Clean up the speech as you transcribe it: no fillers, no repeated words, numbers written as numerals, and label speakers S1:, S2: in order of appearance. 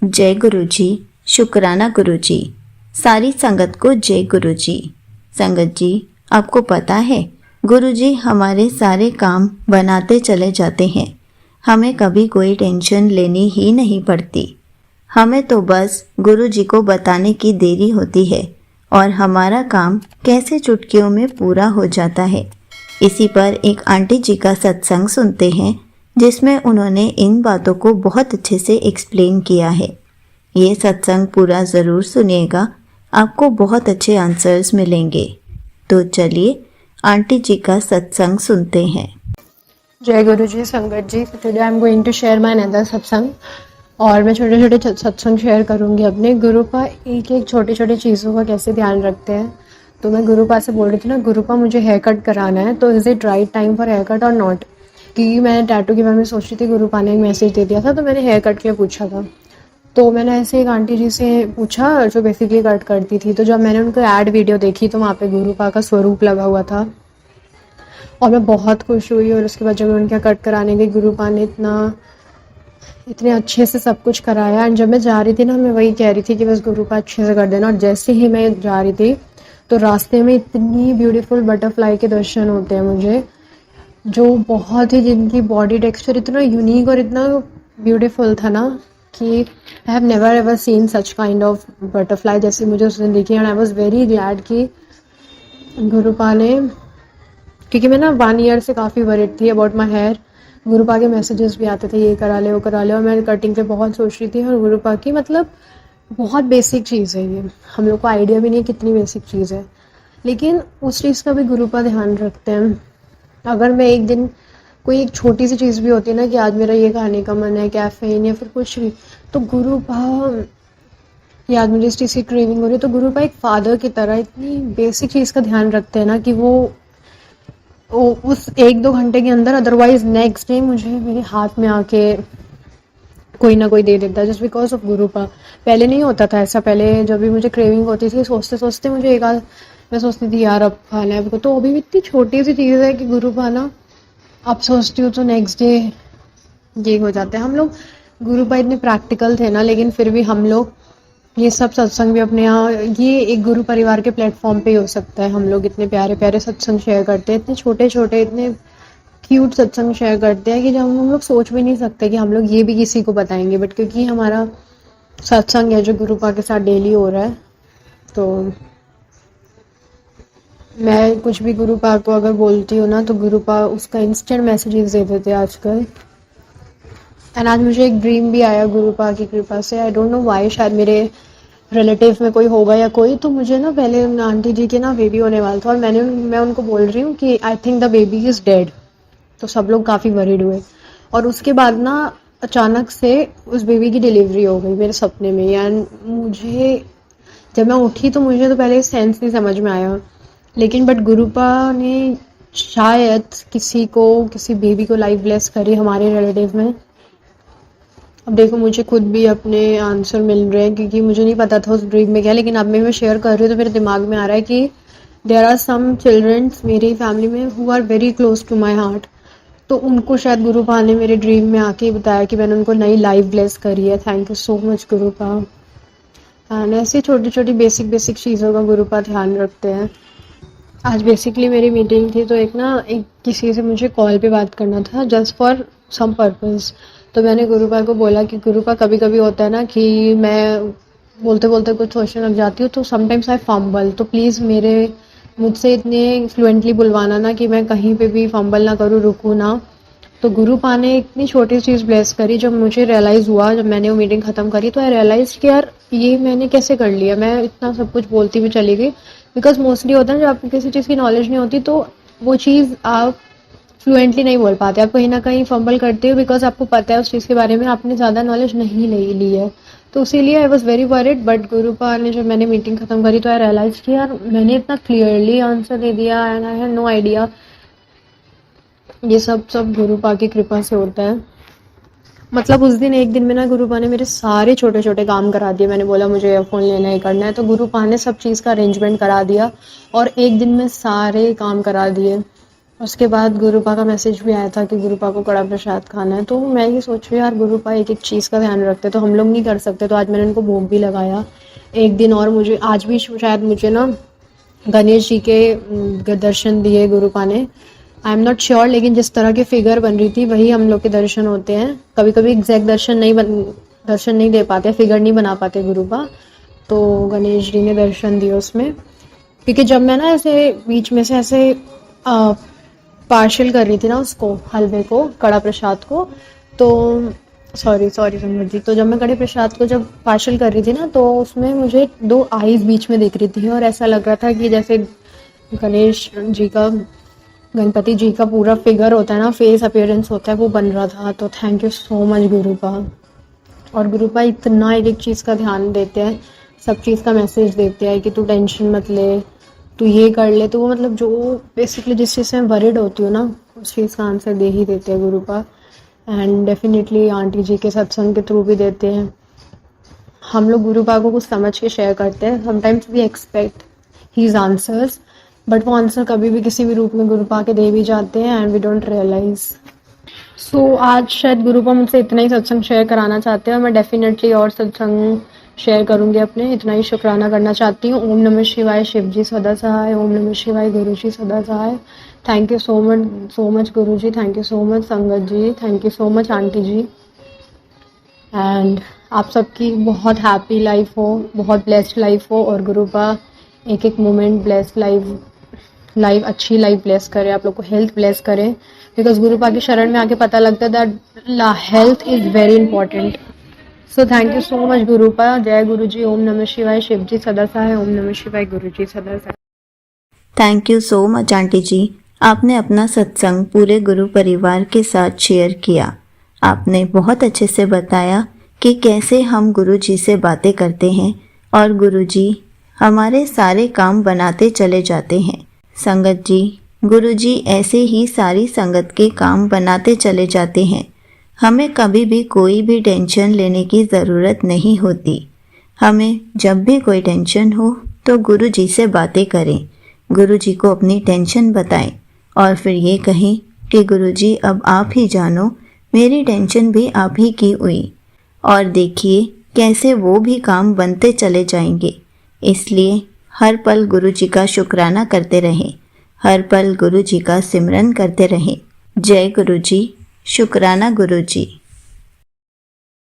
S1: जय गुरु जी। शुक्राना गुरु जी। सारी संगत को जय गुरु जी। संगत जी, आपको पता है गुरु जी हमारे सारे काम बनाते चले जाते हैं। हमें कभी कोई टेंशन लेनी ही नहीं पड़ती। हमें तो बस गुरु जी को बताने की देरी होती है और हमारा काम कैसे चुटकियों में पूरा हो जाता है। इसी पर एक आंटी जी का सत्संग सुनते हैं जिसमें उन्होंने इन बातों को बहुत अच्छे से एक्सप्लेन किया है। ये सत्संग पूरा ज़रूर सुनिएगा, आपको बहुत अच्छे आंसर्स मिलेंगे। तो चलिए आंटी जी का सत्संग सुनते हैं।
S2: जय गुरु जी। संगत जी, today I am going to share my another सत्संग। और मैं छोटे छोटे सत्संग शेयर करूंगी अपने। गुरुपा एक एक छोटी छोटी चीज़ों का कैसे ध्यान रखते हैं। तो मैं गुरुपा से बोल रही थी ना, गुरुपा मुझे हेयर कट कराना है, तो is it right time for hair cut or not. क्योंकि मैंने टैटू के बारे में सोच रही थी, गुरुपा ने एक मैसेज दे दिया था, तो मैंने हेयर कट के लिए पूछा था। तो मैंने ऐसे एक आंटी जी से पूछा जो बेसिकली कट करती थी। तो जब मैंने उनको ऐड वीडियो देखी तो वहाँ पे गुरुपा का स्वरूप लगा हुआ था और मैं बहुत खुश हुई। और उसके बाद जब मैं उनके कट कराने गई, गुरुपा ने इतने अच्छे से सब कुछ कराया। एंड जब मैं जा रही थी ना, मैं वही कह रही थी कि बस गुरुपा अच्छे से कर देना। और जैसे ही मैं जा रही थी तो रास्ते में इतनी ब्यूटीफुल बटरफ्लाई के दर्शन होते हैं मुझे, जो बहुत ही, जिनकी बॉडी टेक्सचर इतना यूनिक और इतना ब्यूटीफुल था ना कि I have never ever seen such kind of butterfly जैसे मुझे उस दिन दिखी। And I was very glad कि गुरुपा ने, क्योंकि मैं ना 1 ईयर से काफ़ी वरिड थी अबाउट माई हेयर। गुरुपा के मैसेजेस भी आते थे, ये करा ले वो करा ले, और मैं कटिंग पे बहुत सोच रही थी। और गुरुपा की मतलब बहुत बेसिक चीज़ है ये, हम लोग को आइडिया भी नहीं है कितनी बेसिक चीज़ है, लेकिन उस चीज़ का भी गुरुपा ध्यान रखते हैं। अगर मैं एक दिन कोई एक छोटी सी चीज़ भी होती है ना कि आज मेरा ये खाने का मन है, कैफीन या फिर कुछ भी, तो गुरुपा, या आज मुझे इस चीज़ की क्रेविंग हो रही है, तो गुरुपा एक फादर की तरह इतनी बेसिक चीज़ का ध्यान रखते हैं ना कि वो उस 1-2 घंटे के अंदर, अदरवाइज नेक्स्ट डे मुझे मेरे हाथ में आके कोई ना कोई दे देता है, जस्ट बिकॉज ऑफ गुरुपा। पहले नहीं होता था ऐसा। पहले जब भी मुझे क्रेविंग होती थी, सोचते सोचते मुझे एक आध, मैं सोचती थी यार अब खाना है, तो अभी भी इतनी छोटी सी चीज़ है कि गुरुपा ना, अब सोचती हूँ तो नेक्स्ट डे ये हो जाता है। हम लोग गुरुपा इतने प्रैक्टिकल थे ना, लेकिन फिर भी हम लोग ये सब सत्संग भी अपने यहाँ, ये एक गुरु परिवार के प्लेटफॉर्म पे ही हो सकता है। हम लोग इतने प्यारे प्यारे सत्संग शेयर करते हैं, इतने छोटे छोटे, इतने क्यूट सत्संग शेयर करते हैं कि जब हम लोग सोच भी नहीं सकते कि हम लोग ये भी किसी को बताएंगे। बट क्योंकि हमारा सत्संग है जो गुरुपा के साथ डेली हो रहा है, तो मैं कुछ भी गुरुपा को अगर बोलती हूँ ना, तो गुरुपा उसका इंस्टेंट मैसेजेस दे देते हैं आजकल। एंड आज मुझे एक ड्रीम भी आया गुरुपा की कृपा से। आई डोंट नो वाई, शायद मेरे रिलेटिव में कोई होगा या कोई, तो मुझे ना पहले आंटी जी के ना बेबी होने वाला था, और मैं उनको बोल रही हूँ कि I think the baby is dead. तो सब लोग काफ़ी वरीड हुए। और उसके बाद ना अचानक से उस बेबी की डिलीवरी हो गई मेरे सपने में। एंड मुझे, जब मैं उठी तो मुझे तो पहले सेंस नहीं समझ में आया, लेकिन बट गुरुपा ने शायद किसी बेबी को लाइफ ब्लेस करी हमारे रिलेटिव में। अब देखो, मुझे खुद भी अपने आंसर मिल रहे हैं, क्योंकि मुझे नहीं पता था उस ड्रीम में क्या, लेकिन अब मैं शेयर कर रही हूँ तो मेरे दिमाग में आ रहा है कि देयर आर सम चिल्ड्रंस मेरी फैमिली में who are very close to my heart. तो उनको शायद गुरुपा ने मेरे ड्रीम में आके बताया कि मैंने उनको नई लाइफ ब्लेस करी है। Thank you so much गुरुपा। And ऐसी छोटी छोटी बेसिक चीज़ों का गुरुपा ध्यान रखते हैं। आज बेसिकली मेरी मीटिंग थी, तो एक किसी से मुझे कॉल पे बात करना था जस्ट फॉर सम पर्पस। तो मैंने गुरुपा को बोला कि गुरुपा, कभी कभी होता है ना कि मैं बोलते बोलते कुछ सोचने लग जाती हूँ, तो समटाइम्स आई फंबल, तो प्लीज़ मुझसे इतने फ्लुएंटली बुलवाना ना कि मैं कहीं पे भी फंबल ना करूँ, रुकूँ ना। तो गुरुपा ने इतनी छोटी चीज़ ब्लेस करी। जब मुझे रियलाइज़ हुआ, जब मैंने वो मीटिंग ख़त्म करी, तो आई रियलाइज़ कि यार ये मैंने कैसे कर लिया। मैं इतना सब कुछ बोलती भी चली गई, बिकॉज मोस्टली होता है जब आपको किसी चीज़ की नॉलेज नहीं होती, तो वो चीज़ आप फ्लुएंटली नहीं बोल पाते, आप कहीं ना कहीं फंबल करते हो, बिकॉज आपको पता है उस चीज़ के बारे में, आपने ज़्यादा नॉलेज नहीं ली है। तो इसीलिए I was very worried. But गुरुपा ने, जब मैंने मीटिंग ख़त्म करी, तो आई रियलाइज कि यार मैंने इतना क्लियरली आंसर दे दिया, and I have no idea. ये सब गुरुपा की कृपा से होता है। मतलब उस दिन, एक दिन में ना, गुरुपा ने मेरे सारे छोटे छोटे काम करा दिए। मैंने बोला मुझे एयरफोन लेना है, करना है, तो गुरुपा ने सब चीज़ का अरेंजमेंट करा दिया और एक दिन में सारे काम करा दिए। उसके बाद गुरुपा का मैसेज भी आया था कि गुरुपा को कड़ा प्रसाद खाना है। तो मैं ये सोच रही हूँ यार गुरुपा एक एक चीज़ का ध्यान रखते, तो हम लोग नहीं कर सकते, तो आज मैंने उनको भोग भी लगाया एक दिन। और मुझे आज भी शायद मुझे ना गणेश जी के दर्शन दिए गुरुपा ने, आई एम नॉट श्योर, लेकिन जिस तरह की फिगर बन रही थी वही हम लोग के दर्शन होते हैं। कभी कभी एग्जैक्ट दर्शन नहीं दे पाते, फिगर नहीं बना पाते गुरुपा, तो गणेश जी ने दर्शन दिए उसमें। क्योंकि जब मैं ना ऐसे बीच में से ऐसे पार्शल कर रही थी ना उसको, हलवे को, कड़ा प्रसाद को, तो सॉरी संगत जी, तो जब मैं कड़े प्रसाद को जब पार्शल कर रही थी ना, तो उसमें मुझे 2 आईज बीच में दिख रही थी और ऐसा लग रहा था कि जैसे गणेश जी का, गणपति जी का पूरा फिगर होता है ना, फेस अपीयरेंस होता है, वो बन रहा था। तो थैंक यू सो मच गुरुपा। और गुरुपा इतना एक एक चीज़ का ध्यान देते हैं, सब चीज़ का मैसेज देते हैं कि तू टेंशन मत ले, तू ये कर ले। तो वो मतलब जो बेसिकली जिस चीज़ से मैं वरिड होती हूँ ना, उस चीज़ का आंसर दे ही देते हैं गुरुपा। एंड डेफिनेटली आंटी जी के सत्संग के थ्रू भी देते हैं। हम लोग गुरुपा को कुछ समझ के शेयर करते हैं, sometimes we expect his answers, but वो आंसर कभी भी किसी भी रूप में गुरुपा के दे भी जाते हैं एंड वी डोंट रियलाइज। सो आज शायद गुरुपा मुझसे इतना ही सत्संग शेयर कराना चाहते हैं, मैं डेफिनेटली और सत्संग शेयर करूंगी अपने। इतना ही शुक्राना करना चाहती हूँ। ओम नमः शिवाय, शिव जी सदा सहाय। ओम नमः शिवाय, गुरु जी सदा सहाय। थैंक यू सो मच गुरु जी, थैंक यू सो मच संगत जी, thank you so much aunty जी। एंड आप सबकी बहुत हैप्पी लाइफ हो, बहुत ब्लेस्ड लाइफ हो, और गुरुपा एक एक मोमेंट ब्लेस्ड लाइफ अच्छी लाइफ ब्लेस करे, आप लोग को हेल्थ ब्लेस करे, बिकॉज गुरुपा की शरण में आके पता लगता है that health is very important. So thank you so much गुरुपा। जय गुरु जी। ओम नमः शिवाय, शिव जी सदा सहाय। ओम नमः शिवाय, गुरु जी सदा सहाय।
S1: Thank you so much aunty जी। आपने अपना सत्संग पूरे गुरु परिवार के साथ शेयर किया। आपने बहुत अच्छे से बताया कि कैसे हम गुरु जी से बातें करते हैं और गुरु जी हमारे सारे काम बनाते चले जाते हैं। संगत जी, गुरु जी ऐसे ही सारी संगत के काम बनाते चले जाते हैं। हमें कभी भी कोई भी टेंशन लेने की ज़रूरत नहीं होती। हमें जब भी कोई टेंशन हो तो गुरु जी से बातें करें, गुरु जी को अपनी टेंशन बताएं और फिर ये कहें कि गुरु जी अब आप ही जानो, मेरी टेंशन भी आप ही की हुई। और देखिए कैसे वो भी काम बनते चले जाएंगे। इसलिए हर पल गुरु जी का शुक्राना करते रहें, हर पल गुरु जी का सिमरन करते रहें। जय गुरु जी। शुक्राना गुरु जी।